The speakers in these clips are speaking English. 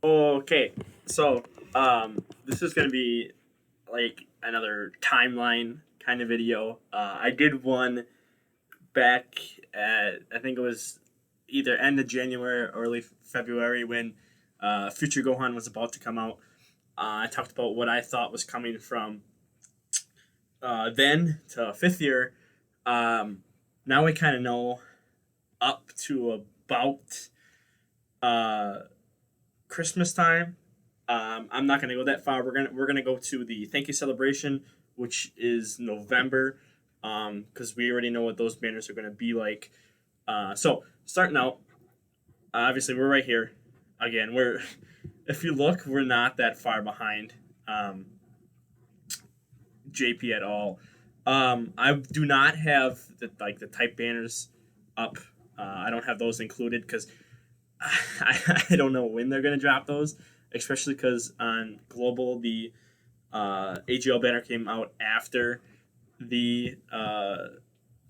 Okay, so this is gonna be like another timeline kind of video. I did one back at I think it was either end of January or early February when Future Gohan was about to come out. I talked about what I thought was coming from then to fifth year. Um, Now we kind of know up to about uh, Christmas time. I'm not gonna go that far. We're gonna go to the thank you celebration, which is November, because we already know what those banners are gonna be like. So starting out, obviously we're right here. Again, we're if you look, we're not that far behind JP at all. I do not have the type banners up. I don't have those included because I don't know when they're gonna drop those, especially because on Global the AGL banner came out after the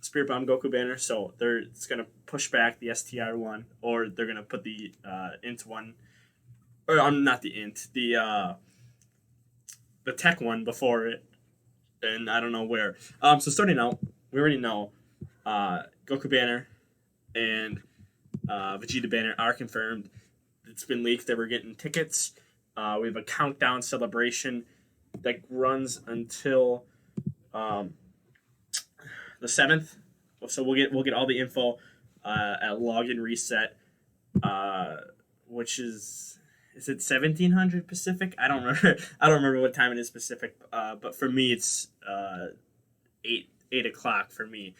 Spirit Bomb Goku banner, so it's gonna push back the STR one, or they're gonna put the int one, or not the int, the tech one before it, and I don't know where. So starting out, we already know Goku banner and Vegeta banner are confirmed. It's been leaked that we're getting tickets. We have a countdown celebration that runs until the 7th. So we'll get all the info at login reset, which is it 1700 Pacific? I don't remember. I don't remember what time it is Pacific. But for me, it's 8 o'clock for me.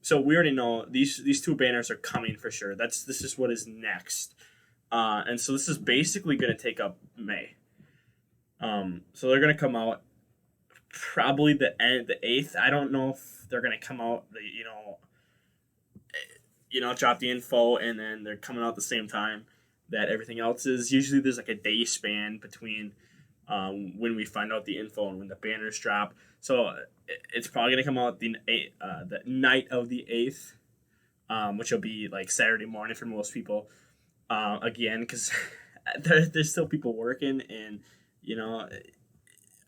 So we already know these two banners are coming for sure. This is what is next, and so this is basically going to take up May. So they're going to come out probably the 8th. I don't know if they're going to come out. Drop the info and then they're coming out at the same time that everything else is. Usually there's like a day span between when we find out the info and when the banners drop. So it's probably gonna come out the night of the 8th, which will be like Saturday morning for most people. Again, because there's still people working, and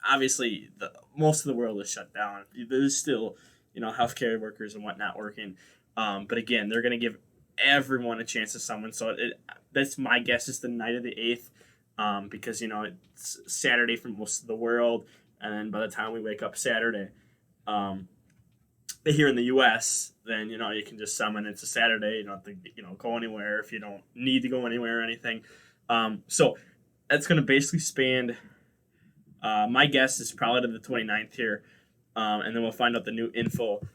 obviously most of the world is shut down. There's still healthcare workers and whatnot working. But again, they're gonna give everyone a chance to summon. So that's my guess is the night of the 8th. Because it's Saturday for most of the world, and then by the time we wake up Saturday, here in the U.S., then you can just summon. It's a Saturday. You don't have to go anywhere if you don't need to go anywhere or anything. So that's going to basically span. My guess is probably to the 29th here, and then we'll find out the new info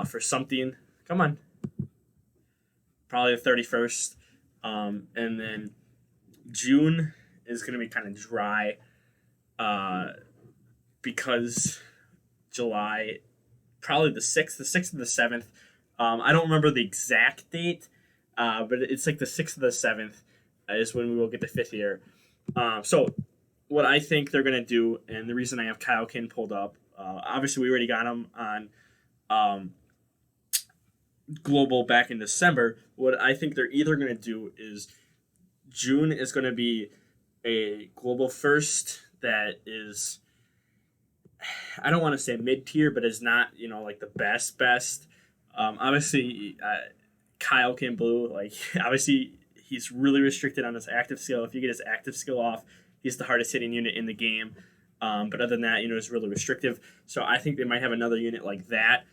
for something. Come on, probably the 31st, and then June is going to be kind of dry because July, probably the 6th or the 7th. I don't remember the exact date, but it's like the 6th or the 7th is when we will get the 5th year. So what I think they're going to do, and the reason I have Kaioken pulled up, obviously we already got him on Global back in December. What I think they're either going to do is June is going to be a Global first that is, I don't want to say mid tier, but is not like the best. Obviously, Kaioken Blue, like obviously he's really restricted on his active skill. If you get his active skill off, he's the hardest hitting unit in the game. But other than that, it's really restrictive. So I think they might have another unit like that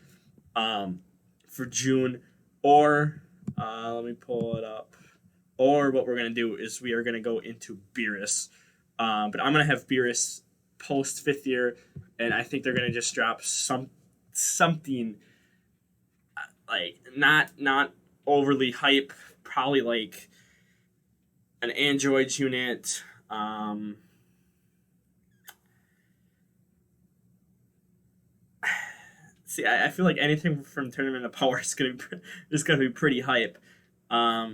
for June, or let me pull it up. Or what we're going to do is we are going to go into Beerus. But I'm going to have Beerus post 5th year, and I think they're going to just drop something like not overly hype, probably like an Android unit. See, I feel like anything from Tournament of Power is going to be pretty hype.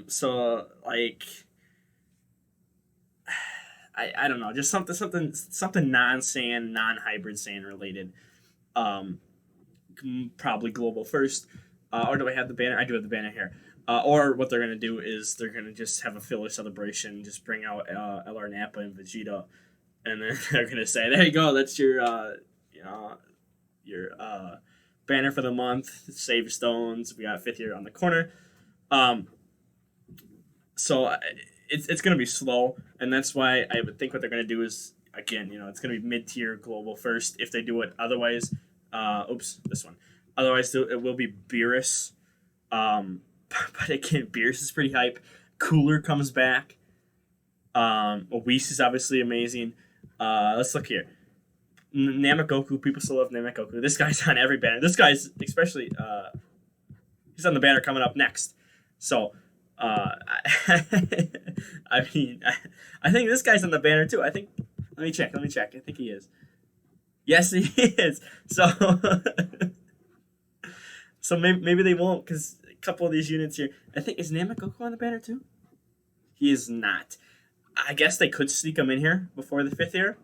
So like I don't know, just something non-Saiyan, non-hybrid Saiyan related. Probably Global first. Or do I have the banner? I do have the banner here. Or what they're gonna do is they're gonna just have a filler celebration, just bring out LR Nappa and Vegeta, and then they're gonna say, "There you go, that's your you know your banner for the month. Save stones. We got fifth year on the corner." Um, so it's gonna be slow, and that's why I would think what they're gonna do is again, it's gonna be mid tier global first if they do it. Otherwise, this one. Otherwise, it will be Beerus. But again, Beerus is pretty hype. Cooler comes back. Whis is obviously amazing. Let's look here. Namagoku, people still love Namagoku. This guy's on every banner. This guy's especially he's on the banner coming up next. So I mean, I think this guy's on the banner too. Let me check. I think he is. Yes, he is. So maybe they won't because a couple of these units here. I think is Namagoku on the banner too. He is not. I guess they could sneak him in here before the fifth year.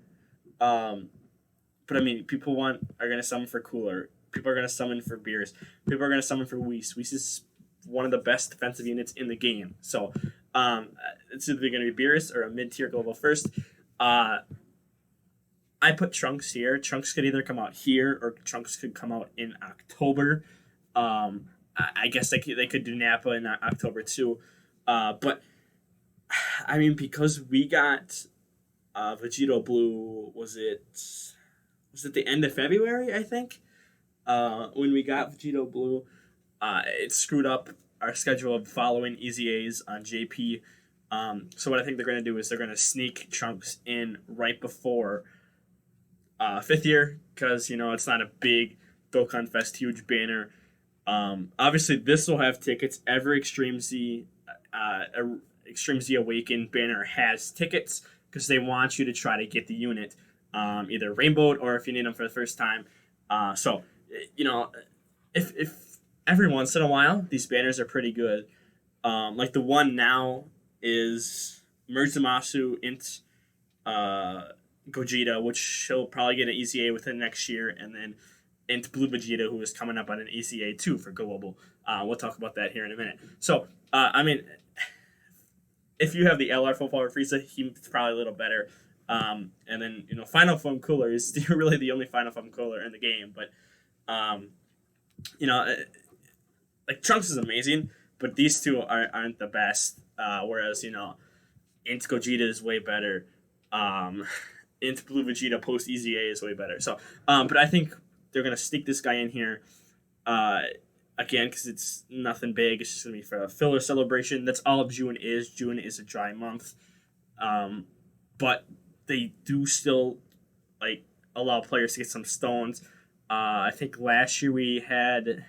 But I mean, people are going to summon for Cooler. People are going to summon for Beerus. People are going to summon for Whis. Whis is one of the best defensive units in the game. So it's either going to be Beerus or a mid-tier global first. I put Trunks here. Trunks could either come out here or Trunks could come out in October. I guess they could do Nappa in October too. But I mean, because we got Vegeta Blue, was it the end of February, I think? When we got Vegeta Blue, it screwed up our schedule of following EZAs on JP. So what I think they're going to do is they're going to sneak Trunks in right before fifth year because, it's not a big Dokkan Fest, huge banner. Obviously, this will have tickets. Every Extreme Z Awakened banner has tickets because they want you to try to get the unit either rainbowed or if you need them for the first time. So, if every once in a while, these banners are pretty good. Like the one now is Merge Zamasu int Gogeta, which he'll probably get an ECA within next year, and then int Blue Vegeta, who is coming up on an ECA too for Global. We'll talk about that here in a minute. So, I mean, if you have the LR Full Power Frieza, he's probably a little better. And then, Final Form Cooler is really the only Final Form Cooler in the game. But, like Trunks is amazing, but these two aren't the best. Whereas, int Gogeta is way better. Int Blue Vegeta post EZA is way better. So, but I think they're going to sneak this guy in here. Again, because it's nothing big. It's just going to be for a filler celebration. That's all of June is. June is a dry month. But they do still, allow players to get some stones. I think last year we had...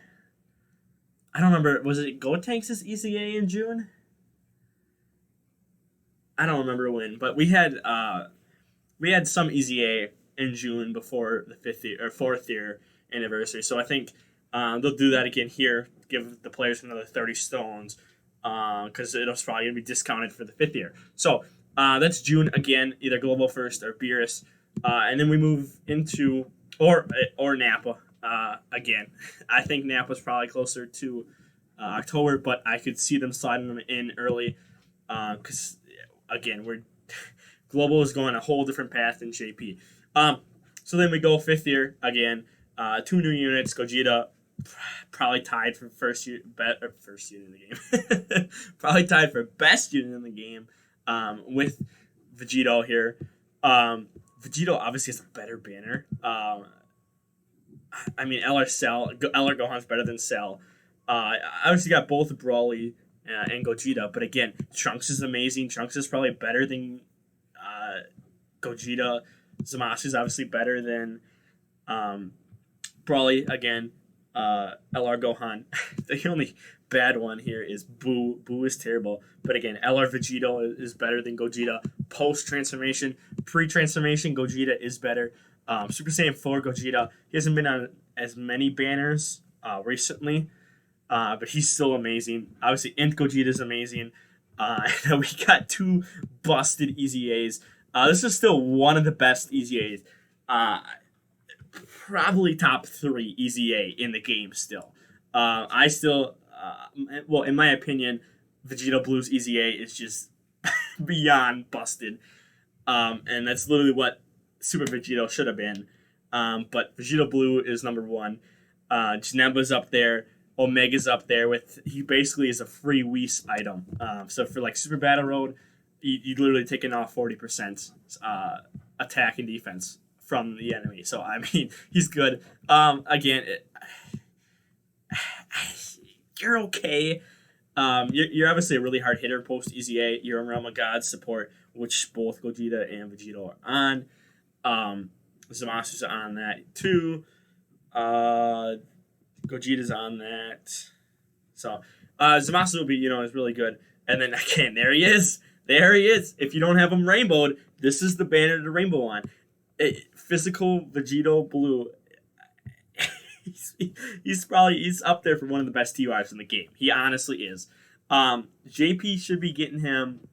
I don't remember. Was it Gotenks' ECA in June? I don't remember when. But we had some EZA in June before the fourth year anniversary. So I think... they'll do that again here, give the players another 30 stones, because it's probably going to be discounted for the fifth year. So that's June again, either Global first or Beerus. And then we move into, or Nappa again. I think Nappa's probably closer to October, but I could see them sliding them in early, because, again, Global is going a whole different path than JP. So then we go fifth year again, 2 new units, Gogeta, probably tied for first unit in the game. Probably tied for best unit in the game with Vegeta here. Vegeta obviously has a better banner. I mean, LR Gohan's better than Cell. Obviously got both Brawly and Gogeta, but again, Trunks is amazing. Trunks is probably better than Gogeta. Zamasu is obviously better than Brawly again. LR Gohan. The only bad one here is Boo. Boo is terrible. But again, LR Vegeta is better than Gogeta. Post-transformation. Pre-transformation, Gogeta is better. Super Saiyan 4 Gogeta. He hasn't been on as many banners recently. But he's still amazing. Obviously, Int Gogeta is amazing. And we got 2 busted EZAs. This is still one of the best EZAs. Probably top 3 EZA in the game still. I still well, in my opinion, Vegeta Blue's EZA is just beyond busted. And that's literally what Super Vegito should have been. But Vegeta Blue is number one. Janemba's up there. Omega's up there with he basically is a free Whis item. So for like Super Battle Road, you literally taking off 40% attack and defense from the enemy. So I mean he's good. Again, you're okay. You're obviously a really hard hitter post EZA. You're a Realm of God support, which both Gogeta and Vegeta are on. Zamasu's on that too. Gogeta's on that. So Zamasu will be, is really good. And then again, there he is. There he is. If you don't have him rainbowed, this is the banner to rainbow on. Physical Vegito Blue. he's up there for one of the best TYs in the game. He honestly is. JP should be getting him.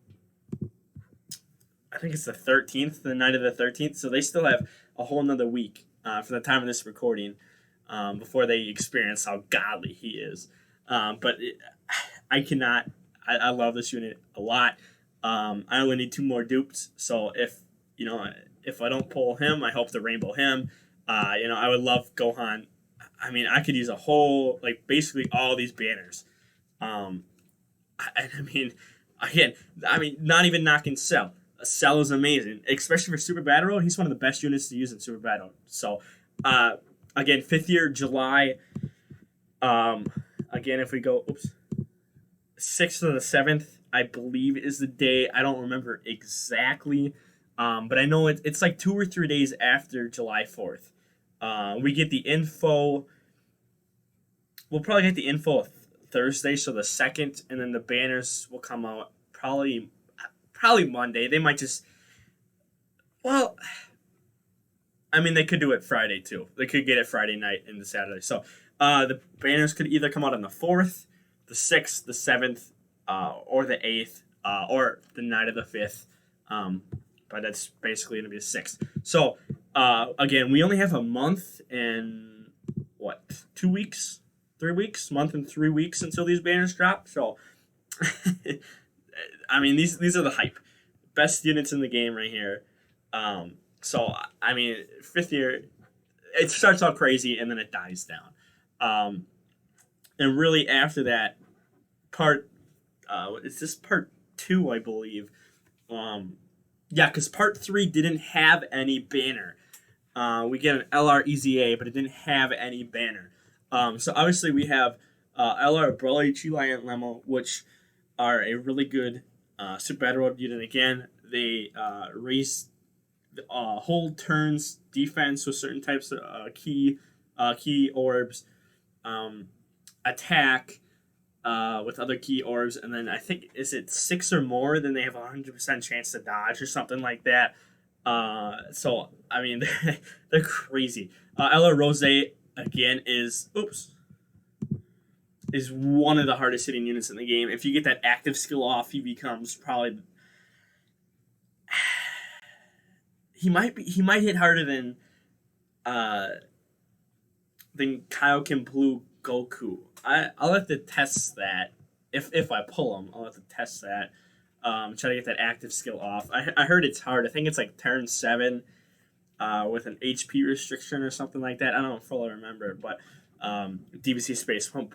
I think it's the 13th, the night of the 13th. So they still have a whole nother week for the time of this recording before they experience how godly he is. But I cannot. I love this unit a lot. I only need 2 more dupes. So if I don't pull him, I hope to rainbow him. I would love Gohan. I mean, I could use a whole, basically all these banners. I mean, again, not even knocking Cell. Cell is amazing, especially for Super Battle Road. He's one of the best units to use in Super Battle. So, again, 5th year, July. Again, if we go, 6th to the 7th, I believe is the day. I don't remember exactly, but I know it's like 2 or 3 days after July 4th. We get the info. We'll probably get the info Thursday, so the 2nd, and then the banners will come out probably Monday. They might just, well, I mean, they could do it Friday too. They could get it Friday night into Saturday. So the banners could either come out on the 4th, the 6th, the 7th, or the 8th, or the night of the 5th. But that's basically going to be the 6th. So, again, we only have a month and, 2 weeks? 3 weeks? Month and 3 weeks until these banners drop. So, I mean, these are the hype. Best units in the game right here. So, I mean, 5th year, it starts out crazy and then it dies down. And really after that, is this part 2, I believe? Yeah, because part 3 didn't have any banner. We get an LR EZA, but it didn't have any banner. So obviously we have LR Broly, Chilai, and Lemo, which are a really good Super Battle Road unit. Again, they raise hold turns defense with certain types of key orbs, attack with other key orbs, and then I think is it 6 or more, then they have a 100% chance to dodge or something like that. So I mean they're crazy. LR Rose again is one of the hardest hitting units in the game. If you get that active skill off, he becomes probably he might hit harder than Kaioken Blue Goku. I'll have to test that. If I pull him, I'll have to test that. Try to get that active skill off. I heard it's hard. I think it's like turn 7 with an HP restriction or something like that. I don't fully remember, but DBC Space won't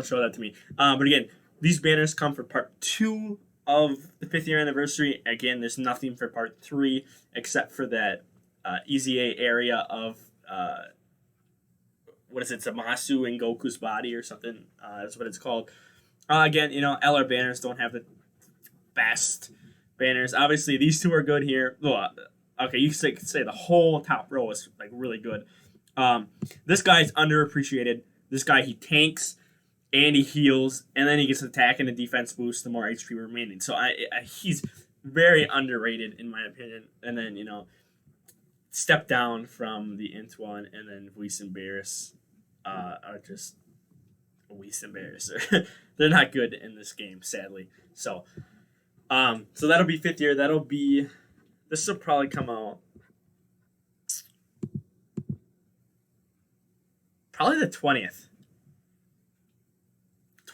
show that to me. But again, these banners come for part 2 of the 5th year anniversary. Again, there's nothing for part 3 except for that EZA area of what is it, Zamasu in Goku's body or something. That's what it's called. Again, LR banners don't have the best banners. Obviously, these 2 are good here. Well, okay, you could say the whole top row is really good. This guy's underappreciated. This guy, he tanks and he heals, and then he gets an attack and a defense boost the more HP remaining. So he's very underrated in my opinion. And then step down from the Int one, and then Whis and Beerus are just Whis and Beerus. They're not good in this game, sadly. So that'll be 5th year. This will probably come out probably the 20th.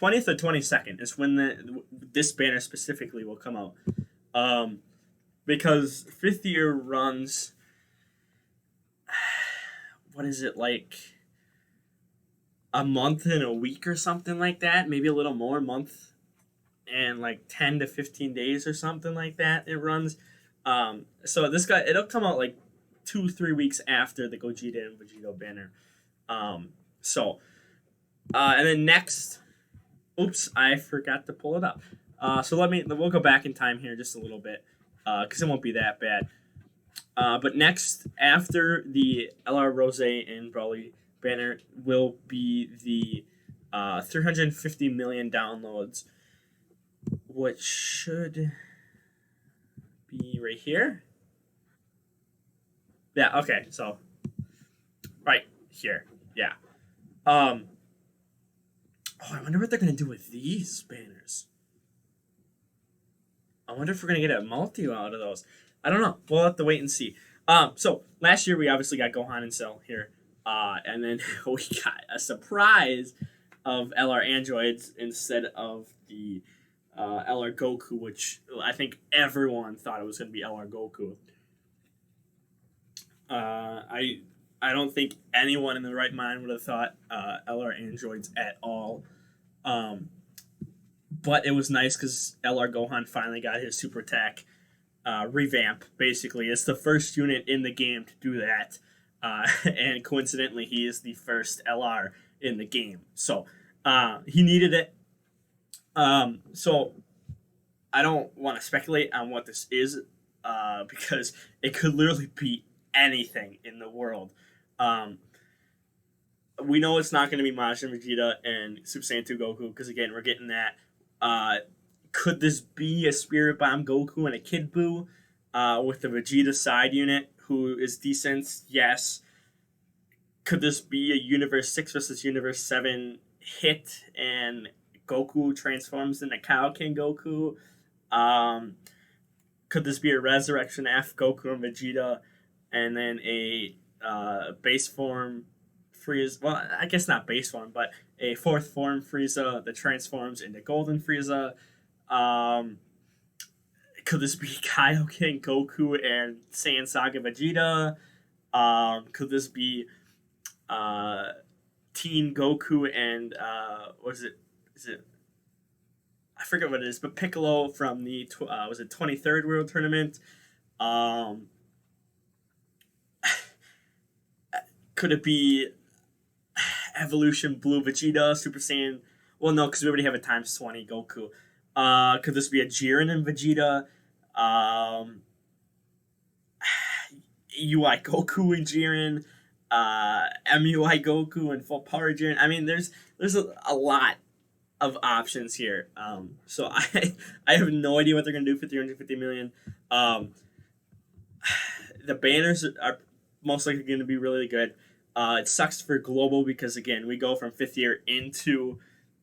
20th or 22nd is when this banner specifically will come out. Um, because fifth year runs, what is it, like a month and a week or something like that? Maybe a little more, month and like 10 to 15 days or something like that it runs. So this guy, it'll come out like 2-3 weeks after the Gogeta and Vegeta banner. Um, so, and then next, oops, I forgot to pull it up. So we'll go back in time here just a little bit, because it won't be that bad. But next, after the LR Rose and Brawly banner, will be the 350 million downloads, which should be right here. Yeah, okay, so right here. Yeah. Oh, I wonder what they're gonna do with these banners. I wonder if we're gonna get a multi out of those. I don't know. We'll have to wait and see. So last year we obviously got Gohan and Cell here, and then we got a surprise of LR androids instead of the LR Goku, which I think everyone thought it was gonna be LR Goku. I don't think anyone in the right mind would have thought LR androids at all. But it was nice because LR Gohan finally got his super attack revamp. Basically, it's the first unit in the game to do that, and coincidentally, he is the first LR in the game. So he needed it. So I don't want to speculate on what this is, because it could literally be anything in the world. We know it's not going to be Majin Vegeta and Super Saiyan 2 Goku, because again, we're getting that. Could this be a Spirit Bomb Goku and a Kid Buu with the Vegeta side unit who is decent? Yes. Could this be a Universe 6 versus Universe 7 hit and Goku transforms into Cow King Goku? Could this be a Resurrection F Goku and Vegeta and then a base form Frieza? Well, I guess not base form, but a fourth form Frieza that transforms into Golden Frieza. Could this be Kaioken Goku and Saiyan Saga Vegeta? Could this be Teen Goku and what is it? Is it? I forget what it is, but Piccolo from the was it 23rd World Tournament? Could it be Evolution Blue Vegeta, Super Saiyan? Well, no, because we already have a times 20 Goku. Could this be a Jiren and Vegeta? UI Goku and Jiren? MUI Goku and full power Jiren? I mean, there's a lot of options here. So I have no idea what they're gonna do for 350 million. The banners are most likely going to be really good. It sucks for global because again we go from fifth year into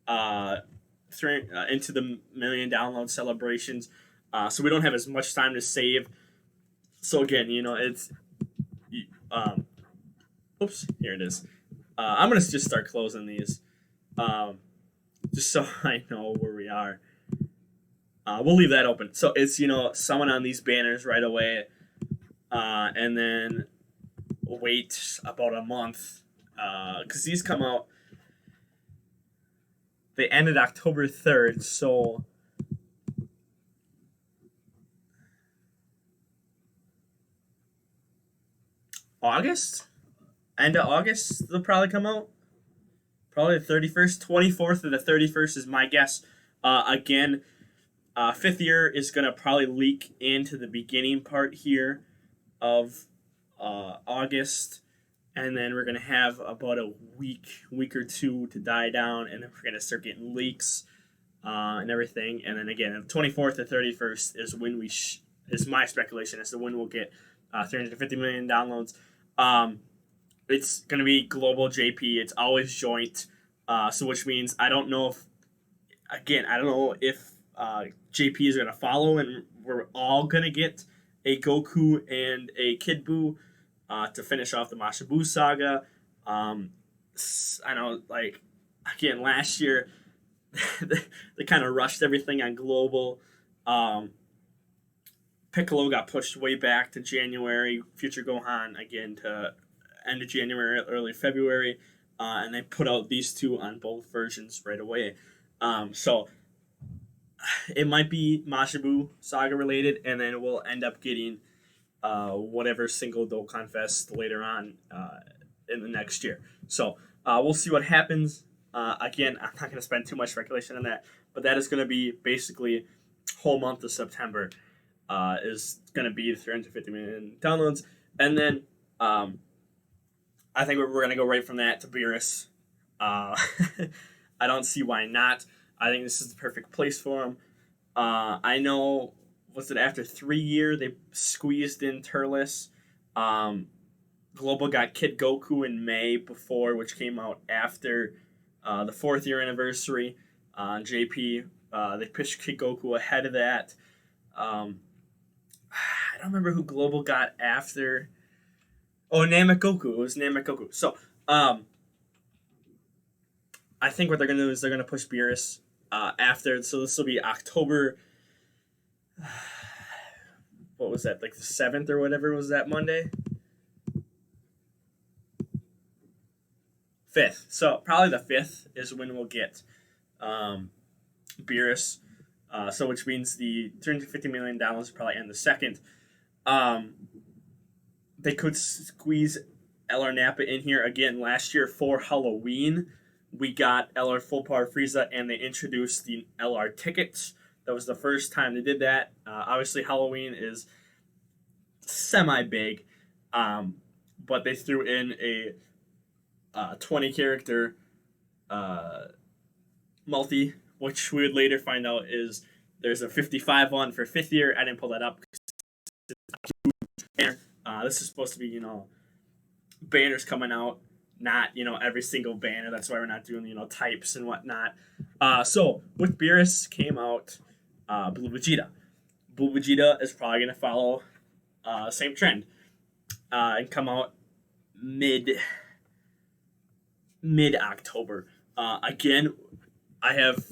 into the million download celebrations, so we don't have as much time to save. So again, it's oops, here it is. I'm gonna just start closing these, just so I know where we are. We'll leave that open. So it's someone on these banners right away, and then wait about a month, because these come out. They ended October 3rd, so August, end of August they'll probably come out. Probably the 31st, 24th, or the 31st is my guess. Again, fifth year is gonna probably leak into the beginning part here of August, and then we're gonna have about a week or two to die down, and then we're gonna start getting leaks and everything. And then again, the 24th to 31st is when is my speculation as to when we'll get 350 million downloads. It's gonna be global JP. It's always joint, so which means I don't know if JP is gonna follow, and we're all gonna get a Goku and a Kid Buu to finish off the Majin Buu saga. I know, again, last year they kind of rushed everything on Global. Um, Piccolo got pushed way back to January. Future Gohan again to end of January, early February, and they put out these two on both versions right away. So it might be Mashibu Saga related, and then we'll end up getting whatever single Dokkan Fest later on in the next year. So we'll see what happens. Again, I'm not going to spend too much speculation on that, but that is going to be basically whole month of September is going to be 350 million downloads, and then I think we're going to go right from that to Beerus. I don't see why not. I think this is the perfect place for him. I know, was it after 3 years they squeezed in Turles? Global got Kid Goku in May before, which came out after the 4th year anniversary. JP, they pushed Kid Goku ahead of that. I don't remember who Global got after. Oh, Namek Goku. It was Namek Goku. So, I think what they're going to do is they're going to push Beerus after. So this will be October. What was that? Like the 7th or whatever was that Monday? 5th. So probably the 5th is when we'll get Beerus. So which means the $350 million will probably end the 2nd. They could squeeze LR Nappa in here again. Last year for Halloween, we got LR Full Power Frieza, and they introduced the LR tickets. That was the first time they did that. Obviously, Halloween is semi-big, but they threw in a 20-character multi, which we would later find out is there's a 55 one for 5th year. I didn't pull that up. This is supposed to be, banners coming out, not, every single banner. That's why we're not doing, types and whatnot. So with Beerus came out Blue Vegeta. Blue Vegeta is probably going to follow same trend and come out mid October. Again, I have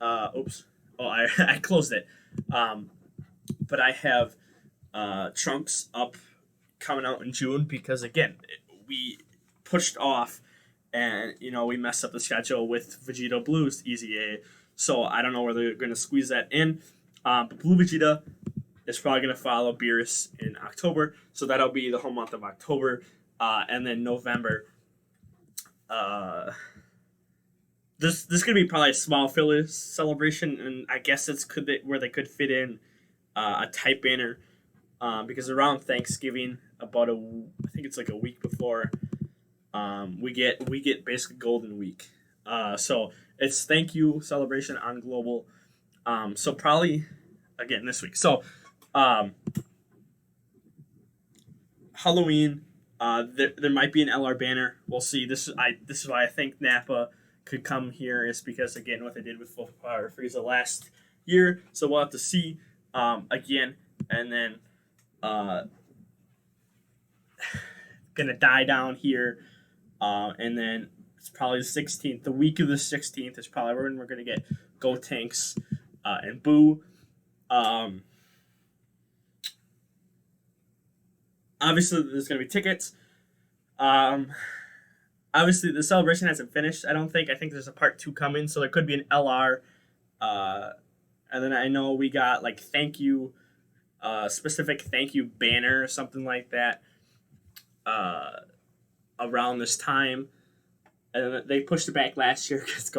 I closed it. But I have Trunks up coming out in June because again we pushed off and we messed up the schedule with Vegeta Blue's Easy A. So I don't know where they're going to squeeze that in. But Blue Vegeta is probably going to follow Beerus in October. So that'll be the whole month of October. And then November. This is going to be probably a small filler celebration. And I guess it's where they could fit in a type banner. Because around Thanksgiving, I think it's like a week before, we get basically Golden Week. So it's thank you celebration on Global. So probably again this week. So Halloween, there might be an LR banner. We'll see. This is why I think Nappa could come here, is because again what they did with Full Power Frieza last year. So we'll have to see again, and then gonna die down here, and then it's probably the 16th. The week of the 16th is probably when we're gonna get Go Tanks and Boo. Obviously, there's gonna be tickets. Obviously, the celebration hasn't finished. I don't think. I think there's a part 2 coming, so there could be an LR. And then I know we got like thank you. Specific thank you banner or something like that around this time, and they pushed it back last year because